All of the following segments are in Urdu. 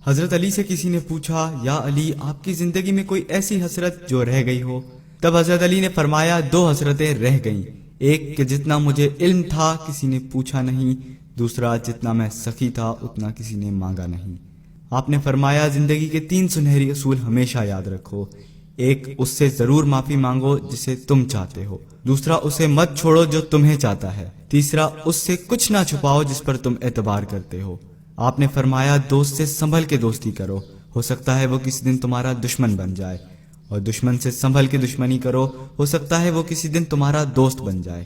حضرت علی سے کسی نے پوچھا، یا علی آپ کی زندگی میں کوئی ایسی حسرت جو رہ گئی ہو؟ تب حضرت علی نے فرمایا، دو حسرتیں رہ گئیں، ایک کہ جتنا مجھے علم تھا کسی نے پوچھا نہیں، دوسرا جتنا میں سخی تھا اتنا کسی نے مانگا نہیں۔ آپ نے فرمایا، زندگی کے 3 سنہری اصول ہمیشہ یاد رکھو۔ ایک، اس سے ضرور معافی مانگو جسے تم چاہتے ہو۔ دوسرا، اسے مت چھوڑو جو تمہیں چاہتا ہے۔ تیسرا، اس سے کچھ نہ چھپاؤ جس پر تم اعتبار کرتے ہو۔ آپ نے فرمایا، دوست سے سنبھل کے دوستی کرو، ہو سکتا ہے وہ کسی دن تمہارا دشمن بن جائے، اور دشمن سے سنبھل کے دشمنی کرو، ہو سکتا ہے وہ کسی دن تمہارا دوست بن جائے۔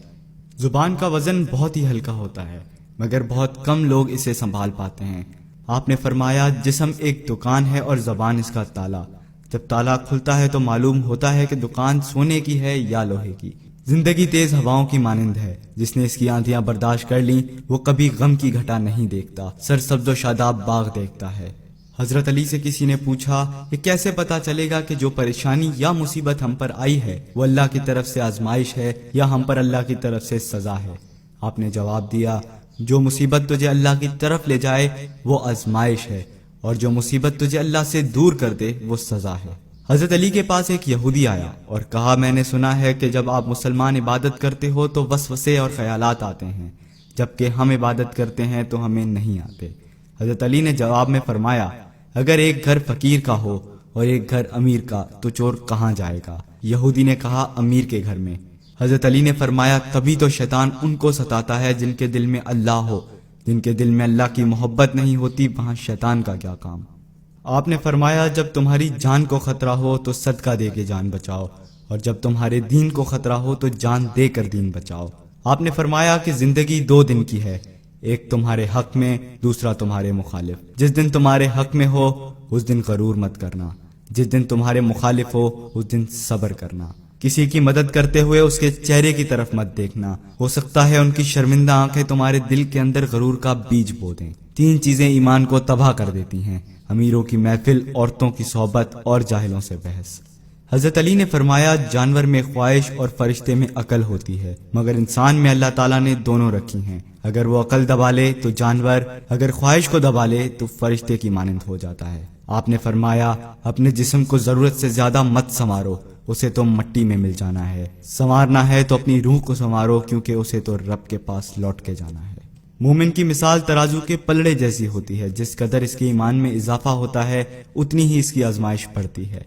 زبان کا وزن بہت ہی ہلکا ہوتا ہے، مگر بہت کم لوگ اسے سنبھال پاتے ہیں۔ آپ نے فرمایا، جسم ایک دکان ہے اور زبان اس کا تالا۔ جب تالا کھلتا ہے تو معلوم ہوتا ہے کہ دکان سونے کی ہے یا لوہے کی۔ زندگی تیز ہواؤں کی مانند ہے، جس نے اس کی آندھیاں برداشت کر لیں وہ کبھی غم کی گھٹا نہیں دیکھتا، سرسبز و شاداب باغ دیکھتا ہے۔ حضرت علی سے کسی نے پوچھا، یہ کیسے پتا چلے گا کہ جو پریشانی یا مصیبت ہم پر آئی ہے وہ اللہ کی طرف سے آزمائش ہے یا ہم پر اللہ کی طرف سے سزا ہے؟ آپ نے جواب دیا، جو مصیبت تجھے اللہ کی طرف لے جائے وہ آزمائش ہے، اور جو مصیبت تجھے اللہ سے دور کر دے وہ سزا ہے۔ حضرت علی کے پاس ایک یہودی آیا اور کہا، میں نے سنا ہے کہ جب آپ مسلمان عبادت کرتے ہو تو وسوسے اور خیالات آتے ہیں، جبکہ ہم عبادت کرتے ہیں تو ہمیں نہیں آتے۔ حضرت علی نے جواب میں فرمایا، اگر ایک گھر فقیر کا ہو اور ایک گھر امیر کا تو چور کہاں جائے گا؟ یہودی نے کہا، امیر کے گھر میں۔ حضرت علی نے فرمایا، تبھی تو شیطان ان کو ستاتا ہے جن کے دل میں اللہ ہو، جن کے دل میں اللہ کی محبت نہیں ہوتی وہاں شیطان کا کیا کام؟ آپ نے فرمایا، جب تمہاری جان کو خطرہ ہو تو صدقہ دے کے جان بچاؤ، اور جب تمہارے دین کو خطرہ ہو تو جان دے کر دین بچاؤ۔ آپ نے فرمایا کہ زندگی 2 دن کی ہے، ایک تمہارے حق میں، دوسرا تمہارے مخالف۔ جس دن تمہارے حق میں ہو اس دن غرور مت کرنا، جس دن تمہارے مخالف ہو اس دن صبر کرنا۔ کسی کی مدد کرتے ہوئے اس کے چہرے کی طرف مت دیکھنا، ہو سکتا ہے ان کی شرمندہ آنکھیں تمہارے دل کے اندر غرور کا بیج بو دیں۔ 3 چیزیں ایمان کو تباہ کر دیتی ہیں، امیروں کی محفل، عورتوں کی صحبت اور جاہلوں سے بحث۔ حضرت علی نے فرمایا، جانور میں خواہش اور فرشتے میں عقل ہوتی ہے، مگر انسان میں اللہ تعالیٰ نے دونوں رکھی ہیں۔ اگر وہ عقل دبا لے تو جانور، اگر خواہش کو دبا لے تو فرشتے کی مانند ہو جاتا ہے۔ آپ نے فرمایا، اپنے جسم کو ضرورت سے زیادہ مت سنوارو، اسے تو مٹی میں مل جانا ہے۔ سنوارنا ہے تو اپنی روح کو سنوارو، کیونکہ اسے تو رب کے پاس لوٹ کے جانا ہے۔ مومن کی مثال ترازو کے پلڑے جیسی ہوتی ہے، جس قدر اس کے ایمان میں اضافہ ہوتا ہے اتنی ہی اس کی آزمائش بڑھتی ہے۔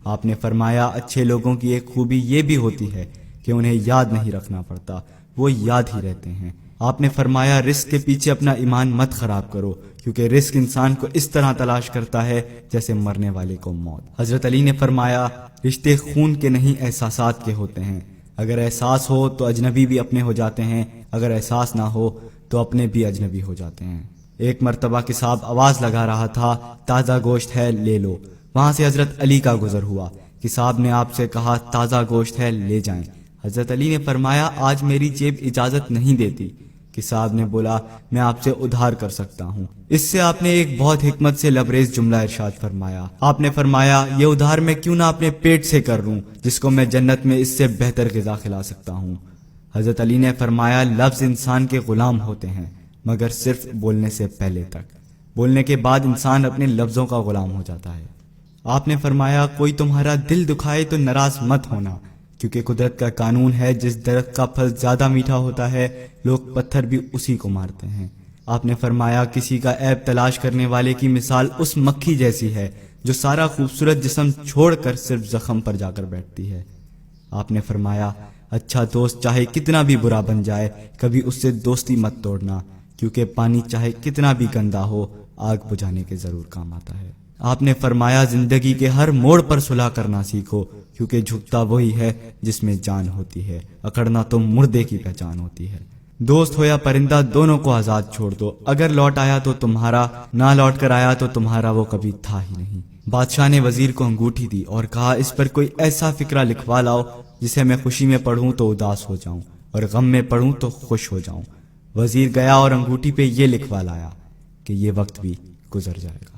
آپ نے فرمایا، اچھے لوگوں کی ایک خوبی یہ بھی ہوتی ہے کہ انہیں یاد نہیں رکھنا پڑتا، وہ یاد ہی رہتے ہیں۔ آپ نے فرمایا، رزق کے پیچھے اپنا ایمان مت خراب کرو، کیونکہ رزق انسان کو اس طرح تلاش کرتا ہے جیسے مرنے والے کو موت۔ حضرت علی نے فرمایا، رشتے خون کے نہیں احساسات کے ہوتے ہیں، اگر احساس ہو تو اجنبی بھی اپنے ہو جاتے ہیں، اگر احساس نہ ہو تو اپنے بھی اجنبی ہو جاتے ہیں۔ ایک مرتبہ کساب آواز لگا رہا تھا، تازہ گوشت ہے لے لو۔ وہاں سے حضرت علی کا گزر ہوا، کساب نے آپ سے کہا، تازہ گوشت ہے لے جائیں۔ حضرت علی نے فرمایا، آج میری جیب اجازت نہیں دیتی۔ کساب نے بولا، میں آپ سے ادھار کر سکتا ہوں۔ اس سے آپ نے ایک بہت حکمت سے لبریز جملہ ارشاد فرمایا۔ آپ نے فرمایا، یہ ادھار میں کیوں نہ اپنے پیٹ سے کر لوں، جس کو میں جنت میں اس سے بہتر غذا کھلا سکتا ہوں۔ حضرت علی نے فرمایا، لفظ انسان کے غلام ہوتے ہیں مگر صرف بولنے سے پہلے تک، بولنے کے بعد انسان اپنے لفظوں کا غلام ہو جاتا ہے۔ آپ نے فرمایا، کوئی تمہارا دل دکھائے تو ناراض مت ہونا، کیونکہ قدرت کا قانون ہے، جس درخت کا پھل زیادہ میٹھا ہوتا ہے لوگ پتھر بھی اسی کو مارتے ہیں۔ آپ نے فرمایا، کسی کا عیب تلاش کرنے والے کی مثال اس مکھی جیسی ہے جو سارا خوبصورت جسم چھوڑ کر صرف زخم پر جا کر بیٹھتی ہے۔ آپ نے فرمایا، اچھا دوست چاہے کتنا بھی برا بن جائے کبھی اس سے دوستی مت توڑنا، کیونکہ پانی چاہے کتنا بھی گندا ہو آگ بجھانے کے ضرور کام آتا ہے۔ آپ نے فرمایا، زندگی کے ہر موڑ پر صلح کرنا سیکھو، کیونکہ جھکتا وہی ہے جس میں جان ہوتی ہے، اکڑنا تو مردے کی پہچان ہوتی ہے۔ دوست ہو یا پرندہ دونوں کو آزاد چھوڑ دو، اگر لوٹ آیا تو تمہارا، نہ لوٹ کر آیا تو تمہارا وہ کبھی تھا ہی نہیں۔ بادشاہ نے وزیر کو انگوٹھی دی اور کہا، اس پر کوئی ایسا فقرہ لکھوا لاؤ جسے میں خوشی میں پڑھوں تو اداس ہو جاؤں اور غم میں پڑھوں تو خوش ہو جاؤں۔ وزیر گیا اور انگوٹھی پہ یہ لکھوا لایا کہ یہ وقت بھی گزر جائے گا۔